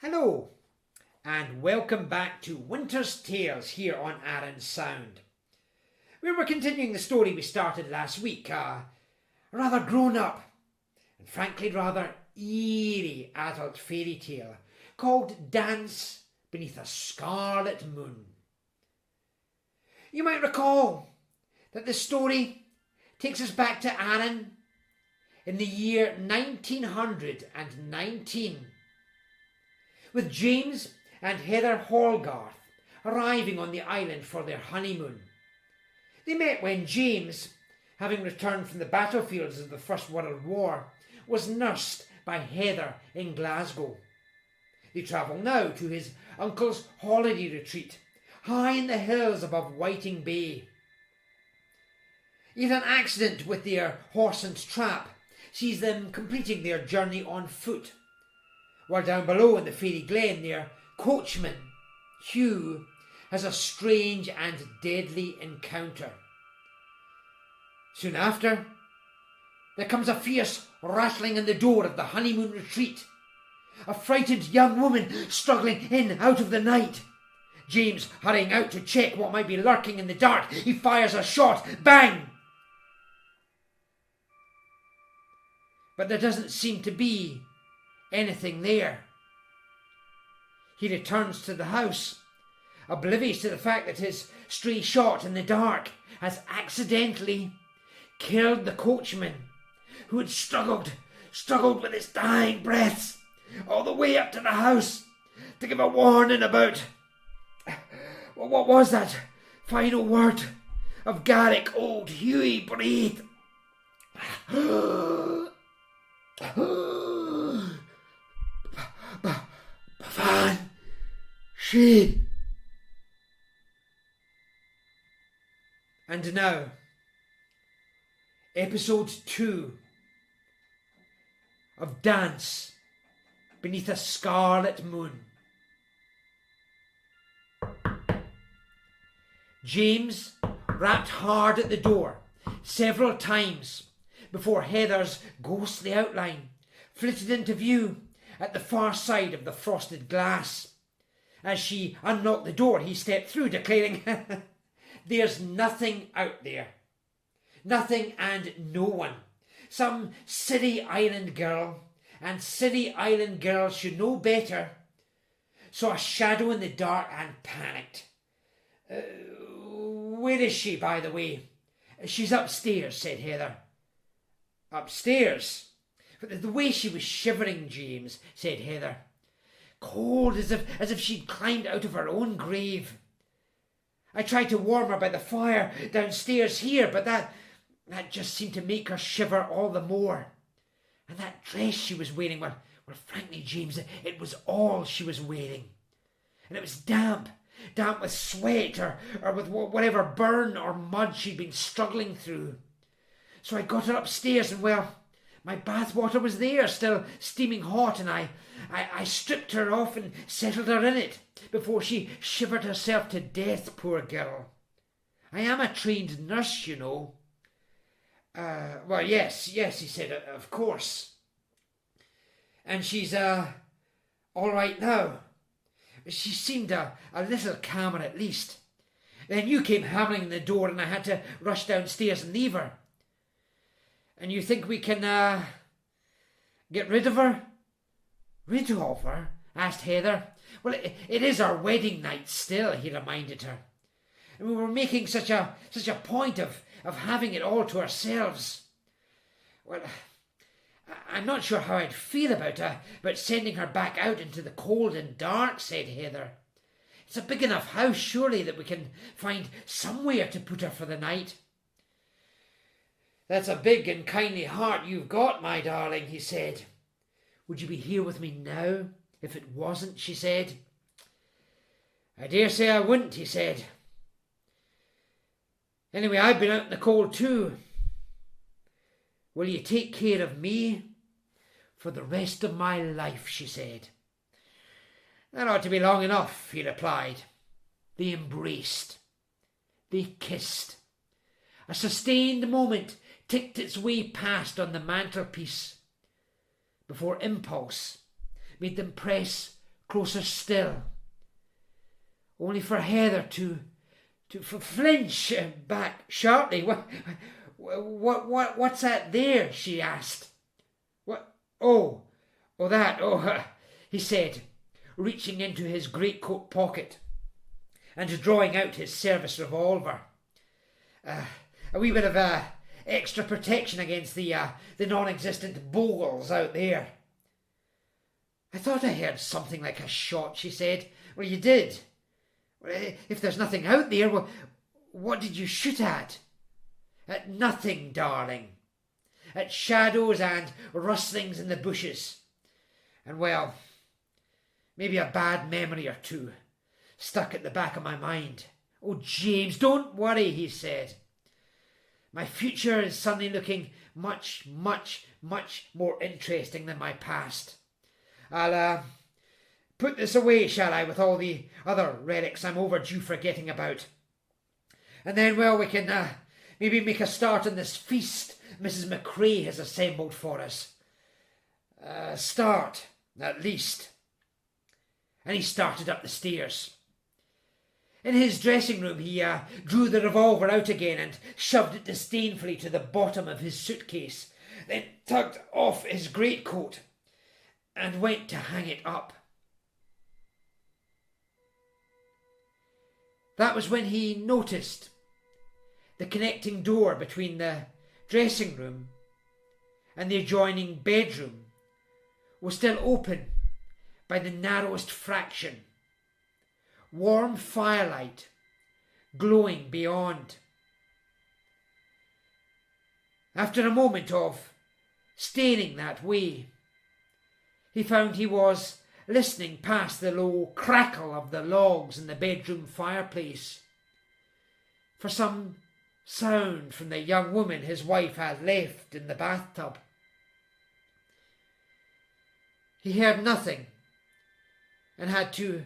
Hello, and welcome back to Winter's Tales here on ArranSound. We were continuing the story we started last week, a rather grown-up and frankly rather eerie adult fairy tale called Dance Beneath a Scarlet Moon. You might recall that the story takes us back to Arran in the year 1919, with James and Heather Hallgarth arriving on the island for their honeymoon. They met when James, having returned from the battlefields of the First World War, was nursed by Heather in Glasgow. They travel now to his uncle's holiday retreat, high in the hills above Whiting Bay. Yet an accident with their horse and trap sees them completing their journey on foot, while down below in the fairy glen their coachman, Hugh, has a strange and deadly encounter. Soon after, there comes a fierce rattling in the door of the honeymoon retreat. A frightened young woman struggling in out of the night. James hurrying out to check what might be lurking in the dark. He fires a shot. Bang! But there doesn't seem to be anything there. He returns to the house, oblivious to the fact that his stray shot in the dark has accidentally killed the coachman, who had struggled with his dying breaths all the way up to the house to give a warning about what was that final word of Garrick old Hughie breathed. Baobhan Sith. And now, episode 2 of Dance Beneath a Scarlet Moon. James rapped hard at the door several times before Heather's ghostly outline flitted into view at the far side of the frosted glass. As she unlocked the door, he stepped through, declaring, "There's nothing out there. Nothing and no one. Some silly island girl, and silly island girls should know better, saw a shadow in the dark and panicked. Where is she, by the way?" "She's upstairs," said Heather. "Upstairs?" "The way she was shivering, James," said Heather. "Cold, as if she'd climbed out of her own grave. I tried to warm her by the fire downstairs here, but that just seemed to make her shiver all the more. And that dress she was wearing, well, frankly, James, it was all she was wearing. And it was damp with sweat or with whatever burn or mud she'd been struggling through. So I got her upstairs and, well, my bath water was there, still steaming hot, and I stripped her off and settled her in it before she shivered herself to death, poor girl. I am a trained nurse, you know." Well, yes, he said, "of course." "And she's, all right now?" "She seemed a little calmer at least. Then you came hammering on the door and I had to rush downstairs and leave her." "And you think we can, get rid of her?" "Rid of her?" asked Heather. "Well, it is our wedding night still," he reminded her. "And we were making such a point of having it all to ourselves. Well, I'm not sure how I'd feel about sending her back out into the cold and dark," said Heather. "It's a big enough house, surely, that we can find somewhere to put her for the night." "That's a big and kindly heart you've got, my darling," he said. "Would you be here with me now if it wasn't?" she said. "I dare say I wouldn't," he said. "Anyway, I've been out in the cold too. Will you take care of me?" "For the rest of my life," she said. "That ought to be long enough," he replied. They embraced. They kissed. A sustained moment ticked its way past on the mantelpiece before impulse made them press closer still, only for Heather to flinch back sharply. What's that there? She asked. What? Oh, that. He said, reaching into his greatcoat pocket and drawing out his service revolver. A wee bit of extra protection against the non-existent bogles out there. I thought I heard something like a shot, she said. Well, you did. If there's nothing out there, well, what did you shoot at? At nothing, darling. At shadows and rustlings in the bushes. And, well, maybe a bad memory or two stuck at the back of my mind. Oh, James, don't worry, he said. My future is suddenly looking much, much, much more interesting than my past. I'll put this away, shall I, with all the other relics I'm overdue forgetting about. And then, well, we can maybe make a start on this feast Mrs. McCrae has assembled for us. Start, at least. And he started up the stairs. In his dressing room he drew the revolver out again and shoved it disdainfully to the bottom of his suitcase, then tugged off his greatcoat and went to hang it up. That was when he noticed the connecting door between the dressing room and the adjoining bedroom was still open by the narrowest fraction. Warm firelight glowing beyond. After a moment of staring that way, he found he was listening past the low crackle of the logs in the bedroom fireplace for some sound from the young woman his wife had left in the bathtub. He heard nothing and had to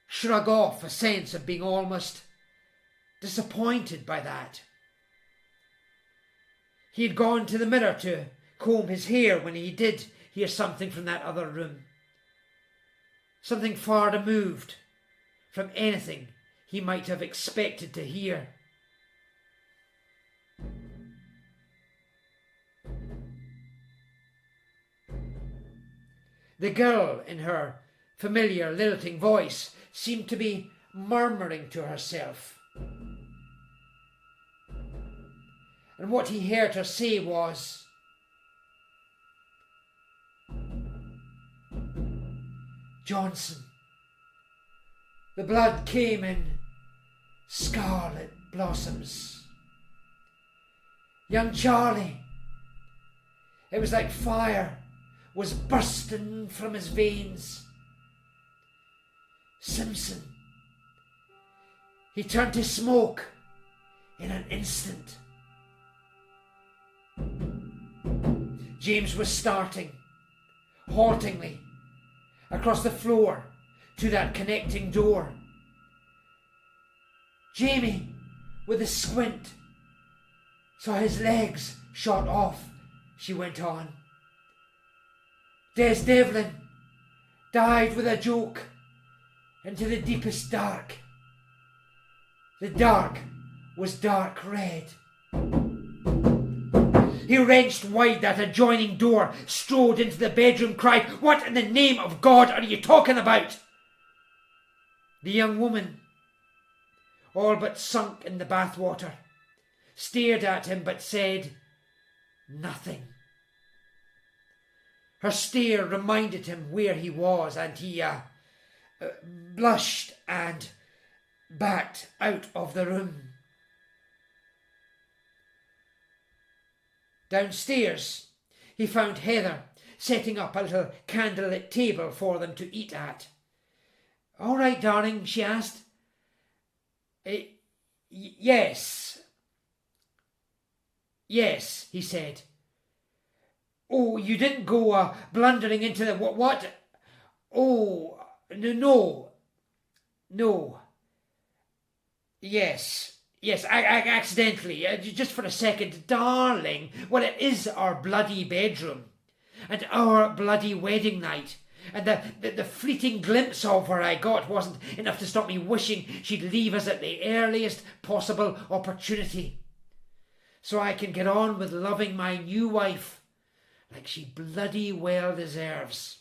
shrug off a sense of being almost disappointed by that. He had gone to the mirror to comb his hair when he did hear something from that other room. Something far removed from anything he might have expected to hear. The girl, in her familiar lilting voice, seemed to be murmuring to herself. And what he heard her say was, Johnson, the blood came in scarlet blossoms. Young Charlie, it was like fire was bursting from his veins. Simpson, he turned to smoke in an instant. James was starting, haltingly, across the floor to that connecting door. Jamie, with a squint, saw his legs shot off, she went on. Des Devlin died with a joke into the deepest dark. The dark was dark red. He wrenched wide that adjoining door, strode into the bedroom, cried, What in the name of God are you talking about? The young woman, all but sunk in the bathwater, stared at him but said nothing. Her stare reminded him where he was, and he blushed and backed out of the room. Downstairs, he found Heather setting up a little candlelit table for them to eat at. All right, darling, she asked. Yes. Yes, he said. Oh, you didn't go blundering into the... What? Oh, no. Yes, I accidentally, just for a second. Darling, well, it is our bloody bedroom and our bloody wedding night. And the fleeting glimpse of her I got wasn't enough to stop me wishing she'd leave us at the earliest possible opportunity, so I can get on with loving my new wife like she bloody well deserves.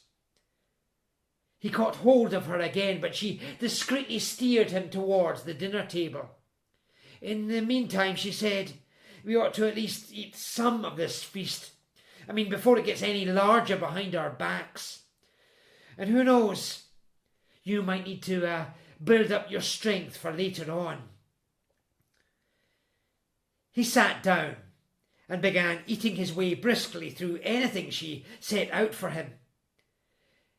He caught hold of her again, but she discreetly steered him towards the dinner table. In the meantime, she said, we ought to at least eat some of this feast. I mean, before it gets any larger behind our backs. And who knows, you might need to build up your strength for later on. He sat down and began eating his way briskly through anything she set out for him.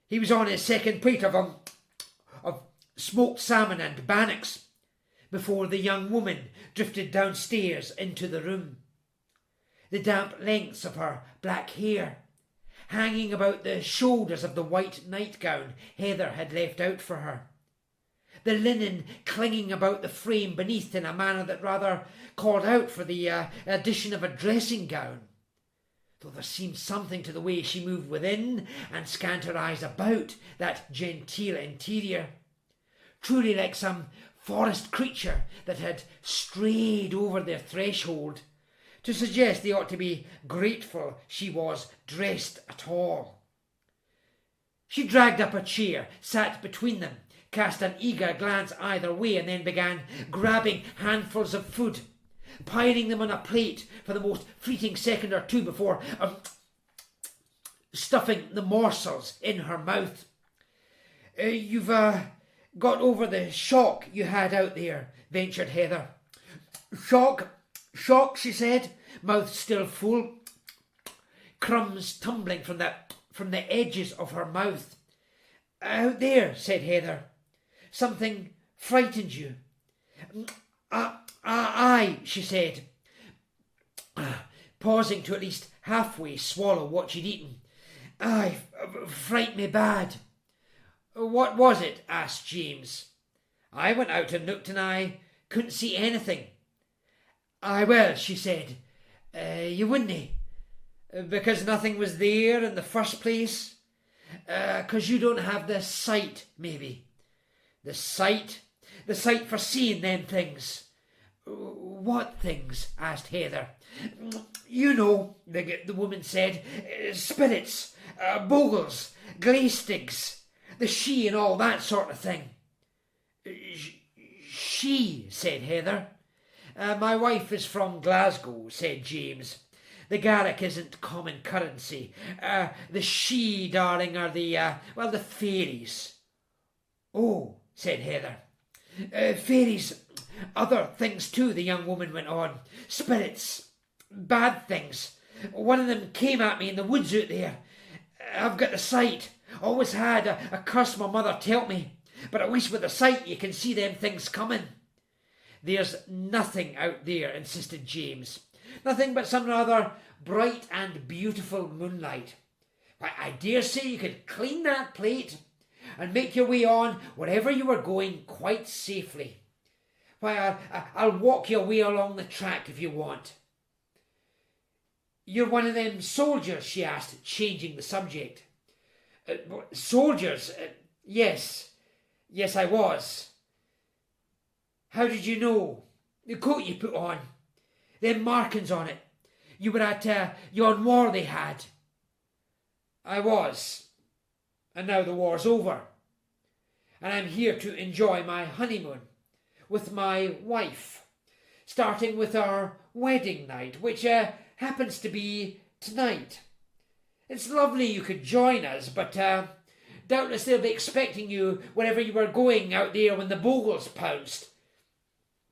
He was on his second plate of smoked salmon and bannocks before the young woman drifted downstairs into the room. The damp lengths of her black hair hanging about the shoulders of the white nightgown Heather had left out for her. The linen clinging about the frame beneath in a manner that rather called out for the addition of a dressing gown, though there seemed something to the way she moved within and scant her eyes about that genteel interior, truly like some forest creature that had strayed over their threshold, to suggest they ought to be grateful she was dressed at all. She dragged up a chair, sat between them, cast an eager glance either way, and then began grabbing handfuls of food, piling them on a plate for the most fleeting second or two before stuffing the morsels in her mouth. You've got over the shock you had out there, ventured Heather. Shock, she said, mouth still full, crumbs tumbling from the edges of her mouth. Out there, said Heather. Something frightened you. Aye, she said, pausing to at least halfway swallow what she'd eaten. Aye, fright me bad. What was it? Asked James. I went out and looked and I couldn't see anything. Aye, well, she said, you wouldn't, because nothing was there in the first place, 'cause you don't have the sight, maybe. The sight for seeing them things. What things? Asked Heather. You know, the woman said, spirits, bogles, glaistigs, the she and all that sort of thing. She, said Heather. My wife is from Glasgow, said James. The Gaelic isn't common currency. The she, darling, are the fairies. Oh, said Heather. Fairies, other things too, the young woman went on. Spirits, bad things. One of them came at me in the woods out there. I've got the sight. Always had. A curse my mother tell me. But at least with the sight you can see them things coming. There's nothing out there, insisted James. Nothing but some rather bright and beautiful moonlight. Why, I dare say you could clean that plate and make your way on wherever you were going quite safely. Why, I'll walk you away along the track if you want. You're one of them soldiers, she asked, changing the subject. Soldiers? Yes, I was. How did you know? The coat you put on. Them markings on it. You were at yon war they had. I was. And now the war's over. And I'm here to enjoy my honeymoon with my wife, starting with our wedding night, which happens to be tonight. It's lovely you could join us, but doubtless they'll be expecting you wherever you were going out there when the bogles pounced.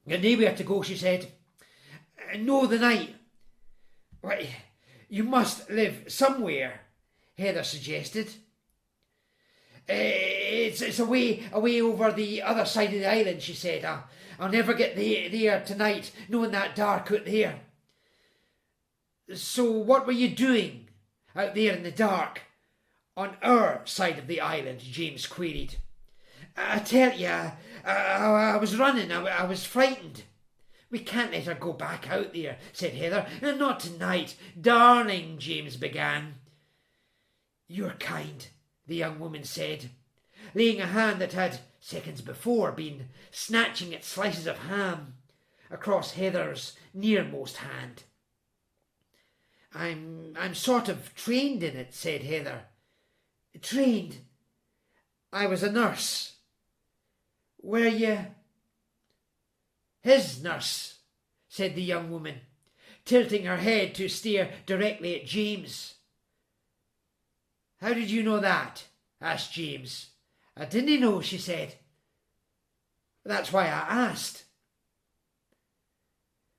And nowhere to go, she said. No, the night. Why, you must live somewhere, Heather suggested. It's away over the other side of the island, she said. I'll never get there tonight, knowing that dark out there. So what were you doing out there in the dark on our side of the island? James queried. I tell you, I was running, I was frightened. We can't let her go back out there, said Heather. Not tonight. Darling, James began. You're kind, the young woman said, laying a hand that had, seconds before, been snatching at slices of ham across Heather's nearmost hand. I'm sort of trained in it, said Heather. Trained? I was a nurse. Were you? His nurse, said the young woman, tilting her head to stare directly at James. How did you know that? Asked James. I didn't know, she said. That's why I asked.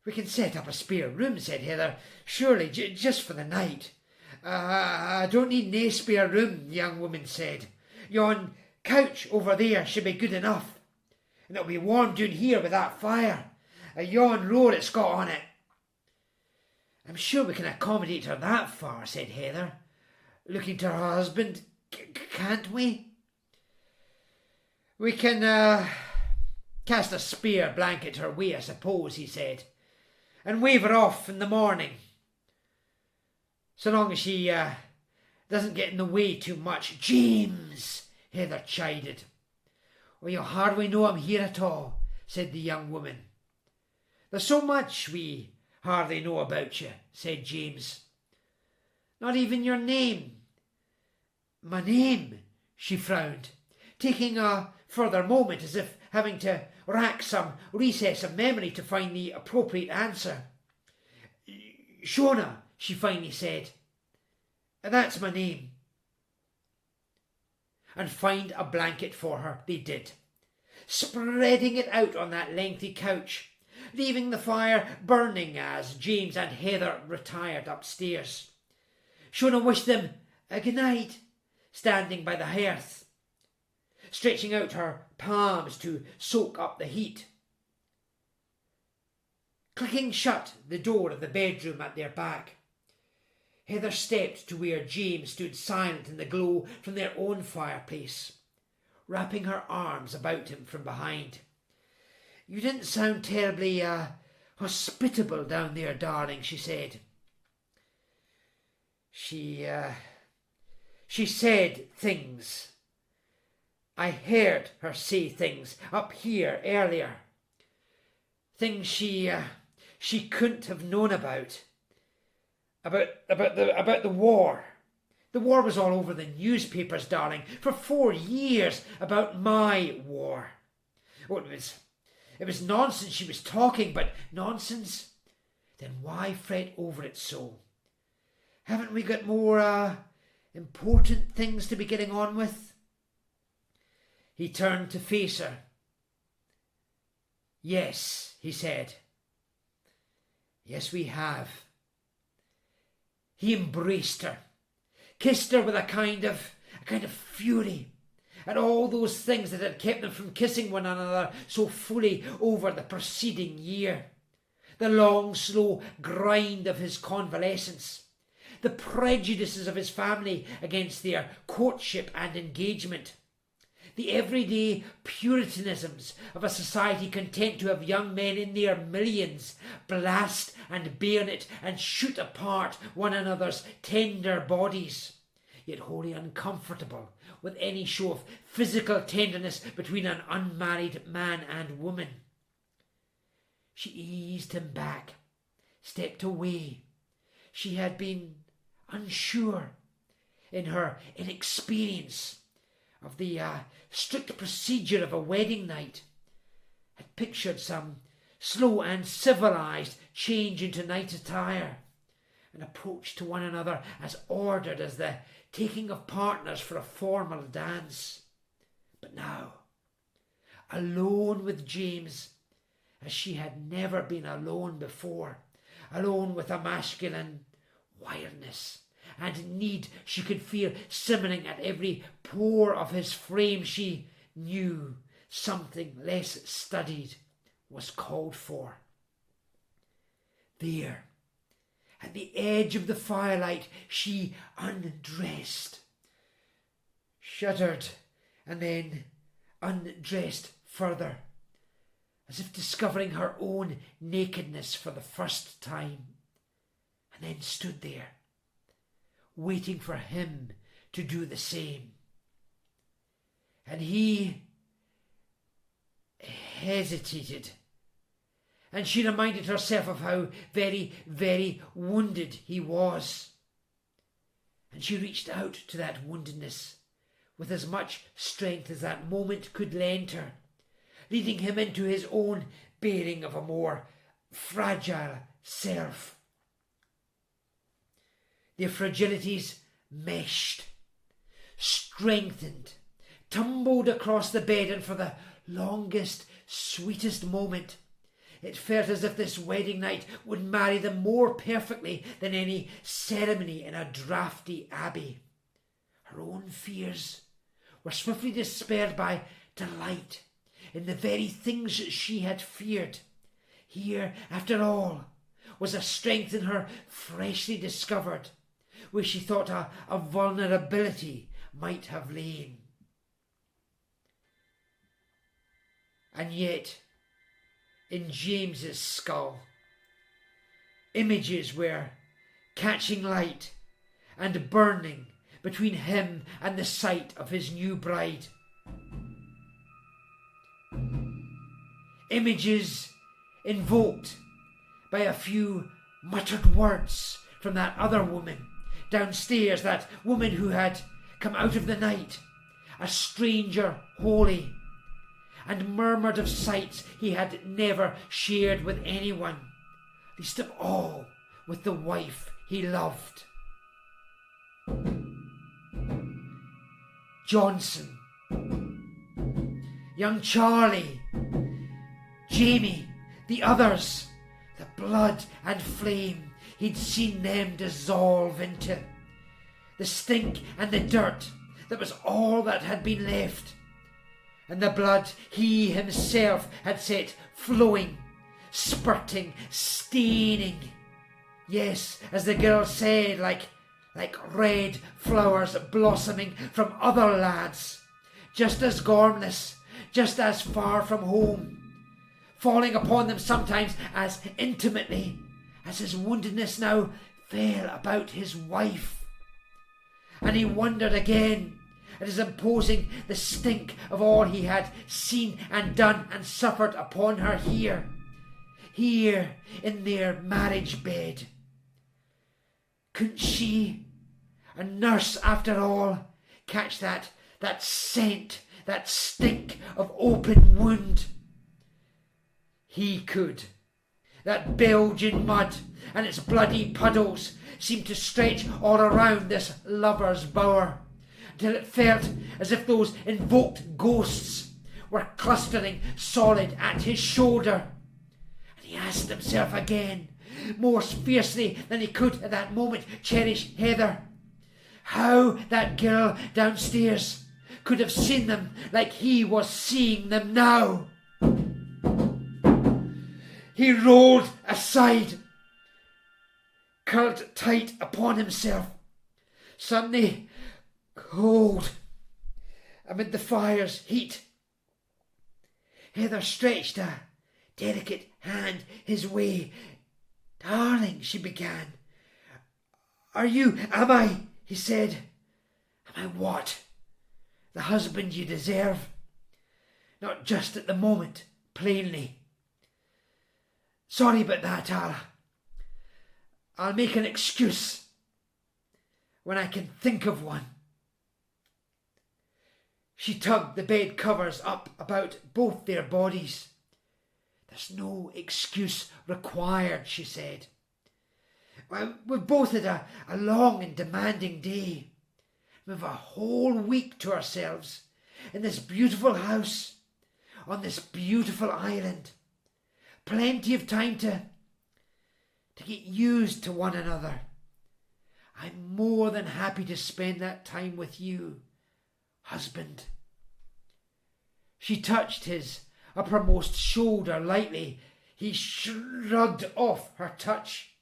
We can set up a spare room, said Heather, surely just for the night. I don't need nae spare room, the young woman said. Yon couch over there should be good enough. And it'll be warm down here with that fire. A yon roar it's got on it. I'm sure we can accommodate her that far, said Heather, looking to her husband. Can't we? We can cast a spare blanket her way, I suppose, he said, and wave her off in the morning. So long as she doesn't get in the way too much. James, Heather chided. Well, you hardly know I'm here at all, said the young woman. There's so much we hardly know about you, said James. Not even your name. My name, she frowned, taking a further moment as if having to rack some recess of memory to find the appropriate answer. Shona, she finally said. That's my name. And find a blanket for her they did, spreading it out on that lengthy couch, leaving the fire burning as James and Heather retired upstairs. Shona wished them a good night, standing by the hearth, stretching out her palms to soak up the heat. Clicking shut the door of the bedroom at their back, Heather stepped to where James stood silent in the glow from their own fireplace, wrapping her arms about him from behind. You didn't sound terribly hospitable down there, darling, she said. She said things. I heard her say things up here earlier. Things she couldn't have known about. About the war. The war was all over the newspapers, darling, for 4 years, about my war. Oh, it was nonsense she was talking, but nonsense? Then why fret over it so? Haven't we got more important things to be getting on with? He turned to face her. Yes, he said. Yes, we have. He embraced her, kissed her with a kind of fury at all those things that had kept them from kissing one another so fully over the preceding year. The long, slow grind of his convalescence, the prejudices of his family against their courtship and engagement, the everyday puritanisms of a society content to have young men in their millions blast and bayonet and shoot apart one another's tender bodies, yet wholly uncomfortable with any show of physical tenderness between an unmarried man and woman. She eased him back, stepped away. She had been unsure in her inexperience of the strict procedure of a wedding night, had pictured some slow and civilised change into night attire, an approach to one another as ordered as the taking of partners for a formal dance. But now, alone with James, as she had never been alone before, alone with a masculine wildness and need she could feel simmering at every pore of his frame, she knew something less studied was called for. There, at the edge of the firelight, she undressed, shuddered, and then undressed further, as if discovering her own nakedness for the first time, and then stood there, waiting for him to do the same. and he hesitated. And she reminded herself of how very, very wounded he was. And she reached out to that woundedness with as much strength as that moment could lend her, leading him into his own bearing of a more fragile self. Their fragilities meshed, strengthened, tumbled across the bed, and for the longest, sweetest moment, it felt as if this wedding night would marry them more perfectly than any ceremony in a draughty abbey. Her own fears were swiftly dispelled by delight in the very things that she had feared. Here, after all, was a strength in her freshly discovered, where she thought a vulnerability might have lain. And yet, in James's skull, images were catching light and burning between him and the sight of his new bride. Images invoked by a few muttered words from that other woman downstairs, that woman who had come out of the night, a stranger wholly, and murmured of sights he had never shared with anyone, least of all with the wife he loved. Johnson, young Charlie, Jamie, the others, the blood and flame he'd seen them dissolve into, the stink and the dirt that was all that had been left, and the blood he himself had set flowing, spurting, staining. Yes, as the girl said, like red flowers blossoming from other lads, just as gormless, just as far from home, falling upon them sometimes as intimately as his woundedness now fell about his wife. And he wondered again at his imposing the stink of all he had seen and done and suffered upon her here in their marriage bed. Couldn't she, a nurse after all, catch that scent, that stink of open wound? He could. That bilge in mud and its bloody puddles seemed to stretch all around this lover's bower, till it felt as if those invoked ghosts were clustering solid at his shoulder. And he asked himself again, more fiercely than he could at that moment cherish Heather, how that girl downstairs could have seen them like he was seeing them now. He rolled aside, curled tight upon himself, suddenly cold amid the fire's heat. Heather stretched a delicate hand his way. "Darling," she began. Am I, he said. "Am I what?" "The husband you deserve." "Not just at the moment, plainly." "Sorry about that, I'll make an excuse when I can think of one." She tugged the bed covers up about both their bodies. "There's no excuse required," she said. "We've both had a long and demanding day. We've a whole week to ourselves in this beautiful house, on this beautiful island. Plenty of time to get used to one another. I'm more than happy to spend that time with you, husband." She touched his uppermost shoulder lightly. He shrugged off her touch,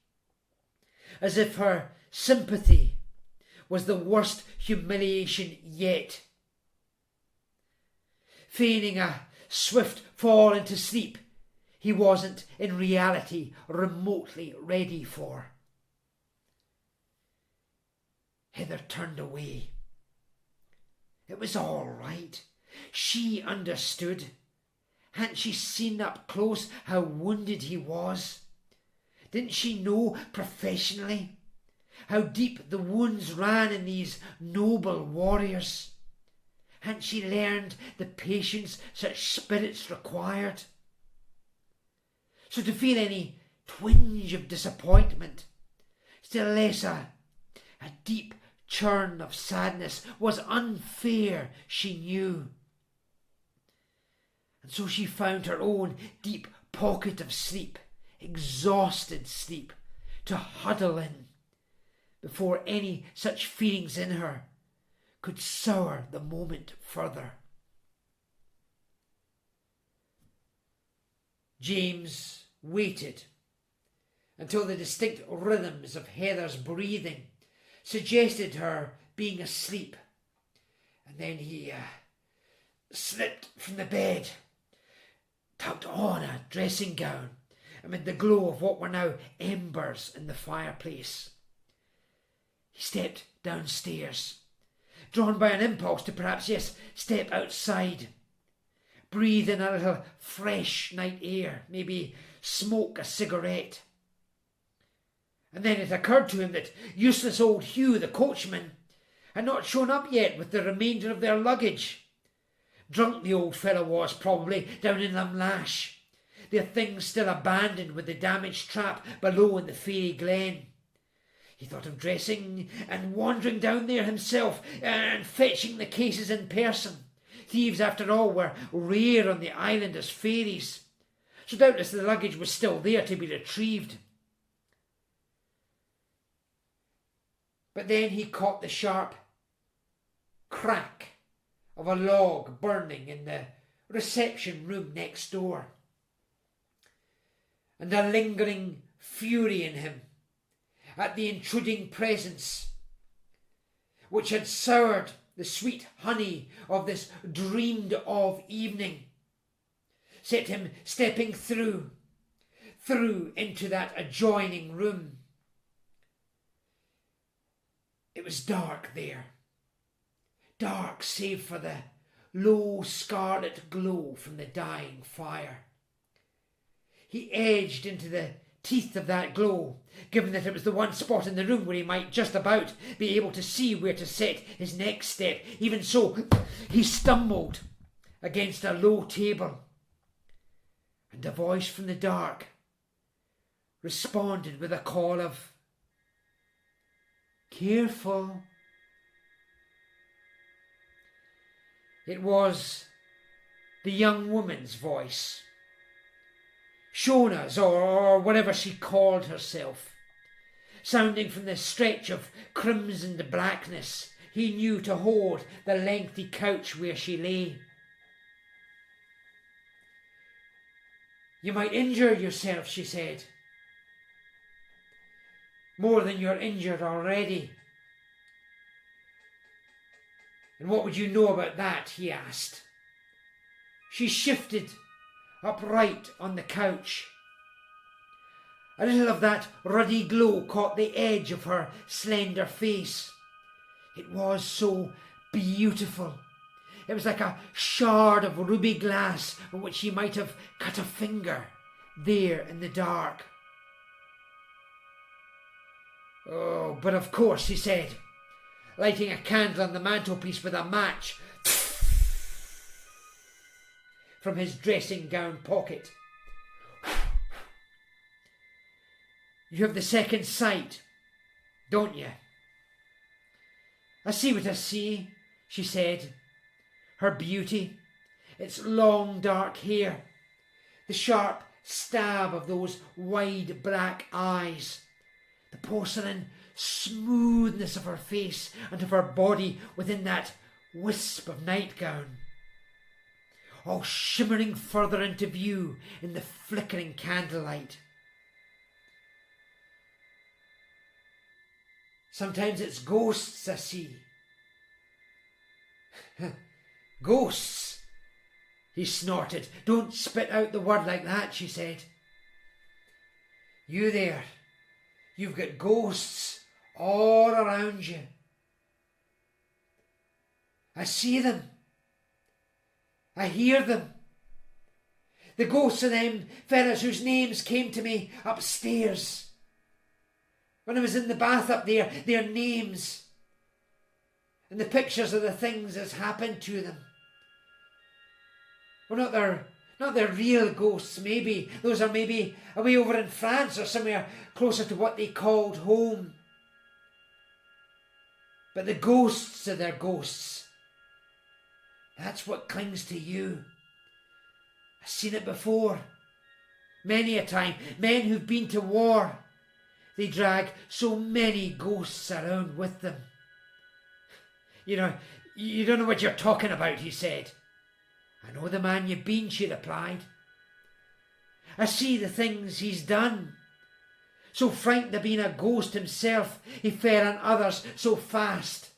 as if her sympathy was the worst humiliation yet. Feigning a swift fall into sleep he wasn't in reality remotely ready for. Heather turned away. It was all right. she understood. Hadn't she seen up close how wounded he was? Didn't she know professionally how deep the wounds ran in these noble warriors? Hadn't she learned the patience such spirits required? So to feel any twinge of disappointment, still less a deep churn of sadness, was unfair, she knew. And so she found her own deep pocket of sleep, exhausted sleep, to huddle in before any such feelings in her could sour the moment further. James waited until the distinct rhythms of Heather's breathing suggested her being asleep, and then he slipped from the bed, tucked on a dressing gown amid the glow of what were now embers in the fireplace. He stepped downstairs, drawn by an impulse to perhaps, yes, step outside, breathe in a little fresh night air, maybe smoke a cigarette. And then it occurred to him that useless old Hugh, the coachman, had not shown up yet with the remainder of their luggage. Drunk the old fellow was, probably, down in Lumlash, their things still abandoned with the damaged trap below in the fairy glen. He thought of dressing and wandering down there himself and fetching the cases in person. Thieves, after all, were rare on the island as fairies, so doubtless the luggage was still there to be retrieved. But then he caught the sharp crack of a log burning in the reception room next door, and a lingering fury in him at the intruding presence which had soured the sweet honey of this dreamed of evening, set him stepping through into that adjoining room. It was dark there, dark save for the low scarlet glow from the dying fire. He edged into the teeth of that glow, given that it was the one spot in the room where he might just about be able to see where to set his next step. Even so, he stumbled against a low table, and a voice from the dark responded with a call of, "Careful." It was the young woman's voice, Shona's, or whatever she called herself, sounding from the stretch of crimsoned blackness he knew to hold the lengthy couch where she lay. "You might injure yourself," she said. "More than you're injured already." "And what would you know about that?" he asked. She shifted upright on the couch. A little of that ruddy glow caught the edge of her slender face. It was so beautiful. It was like a shard of ruby glass on which he might have cut a finger there in the dark. "Oh, but of course," he said, lighting a candle on the mantelpiece with a match from his dressing gown pocket. "You have the second sight, don't you?" "I see what I see," she said. Her beauty, its long dark hair, the sharp stab of those wide black eyes, the porcelain smoothness of her face and of her body within that wisp of nightgown, all shimmering further into view in the flickering candlelight. "Sometimes it's ghosts I see." "Ghosts?" he snorted. "Don't spit out the word like that," she said. "You there, you've got ghosts all around you." "I see them. I hear them. The ghosts of them fellas whose names came to me upstairs. When I was in the bath up there, their names and the pictures of the things that's happened to them. Well, not their real ghosts, maybe. Those are maybe away over in France or somewhere closer to what they called home. But the ghosts of their ghosts, that's what clings to you. I've seen it before, many a time. Men who've been to war, they drag so many ghosts around with them. You know, you don't know what you're talking about, he said. I know the man you've been, she replied. I see the things he's done. So frightened of being a ghost himself, he fell on others so fast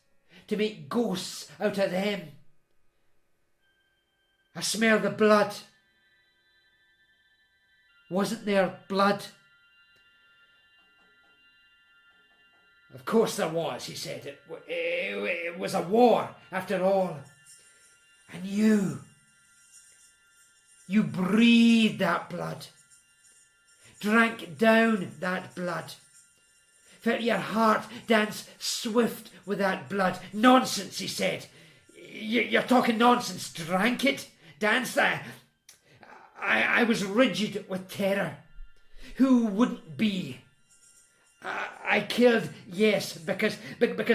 to make ghosts out of them. I smell the blood. Wasn't there blood? Of course there was, he said. It was a war, after all. And you breathed that blood, drank down that blood, felt your heart dance swift with that blood. Nonsense, he said. You're talking nonsense. Drank it? Danced? I was rigid with terror. Who wouldn't be? I killed, yes, because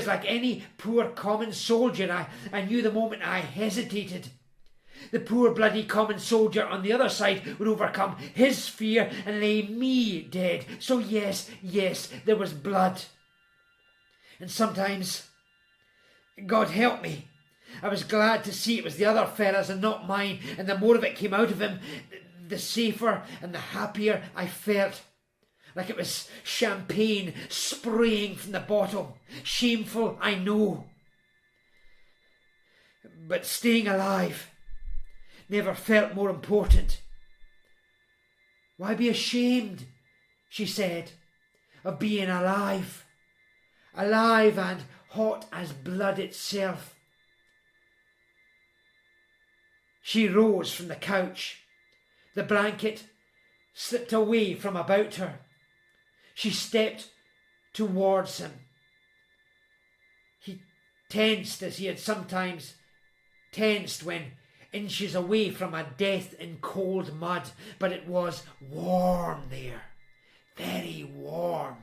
like any poor common soldier, I knew the moment I hesitated, the poor bloody common soldier on the other side would overcome his fear and lay me dead. So yes, there was blood. And sometimes, God help me, I was glad to see it was the other fella's and not mine, and the more of it came out of him, the safer and the happier I felt. Like it was champagne spraying from the bottle. Shameful, I know. But staying alive never felt more important. Why be ashamed, she said, of being alive? Alive and hot as blood itself. She rose from the couch. The blanket slipped away from about her. She stepped towards him. He tensed as he had sometimes tensed when inches away from a death in cold mud, but it was warm there, very warm.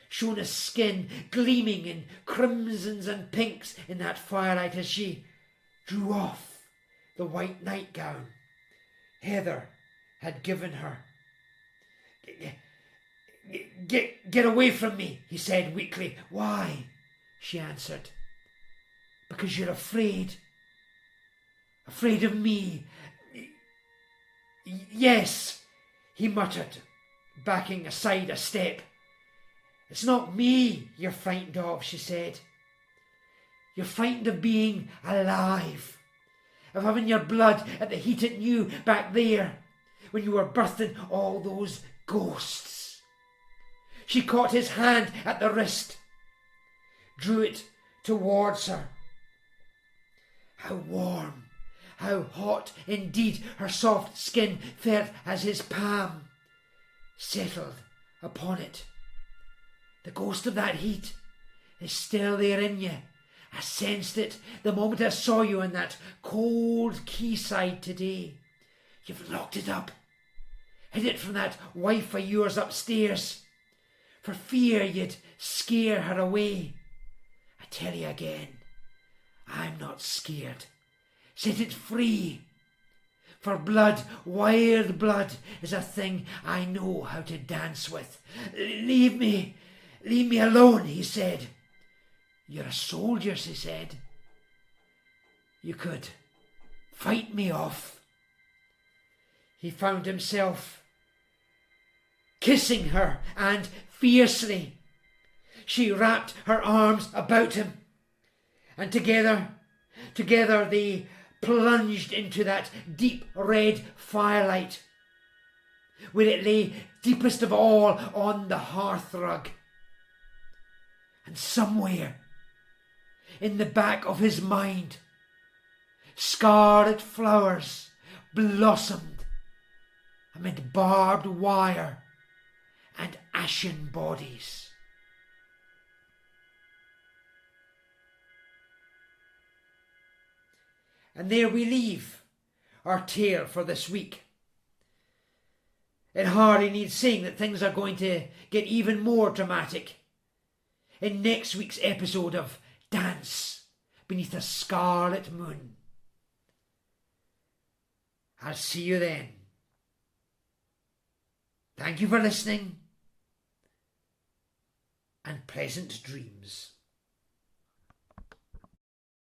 Shona's skin gleaming in crimsons and pinks in that firelight as she drew off the white nightgown Heather had given her. Get away from me, he said weakly. Why? She answered. Because you're afraid. Afraid of me. Yes, he muttered, backing aside a step. It's not me you're frightened of, she said. You're frightened of being alive, of having your blood at the heat it knew back there when you were birthing all those ghosts. She caught his hand at the wrist, drew it towards her. How warm, how hot indeed her soft skin felt as his palm settled upon it. The ghost of that heat is still there in you. I sensed it the moment I saw you in that cold quayside today. You've locked it up, hid it from that wife of yours upstairs, for fear you'd scare her away. I tell you again, I'm not scared. Set it free. For blood, wild blood, is a thing I know how to dance with. Leave me alone, he said. You're a soldier, she said. You could fight me off. He found himself kissing her, and fiercely she wrapped her arms about him, and together they plunged into that deep red firelight, where it lay deepest of all on the hearthrug. And somewhere in the back of his mind, scarlet flowers blossomed amid barbed wire and ashen bodies. And there we leave our tale for this week. It hardly needs saying that things are going to get even more dramatic in next week's episode of Dance Beneath a Scarlet Moon. I'll see you then. Thank you for listening, and pleasant dreams.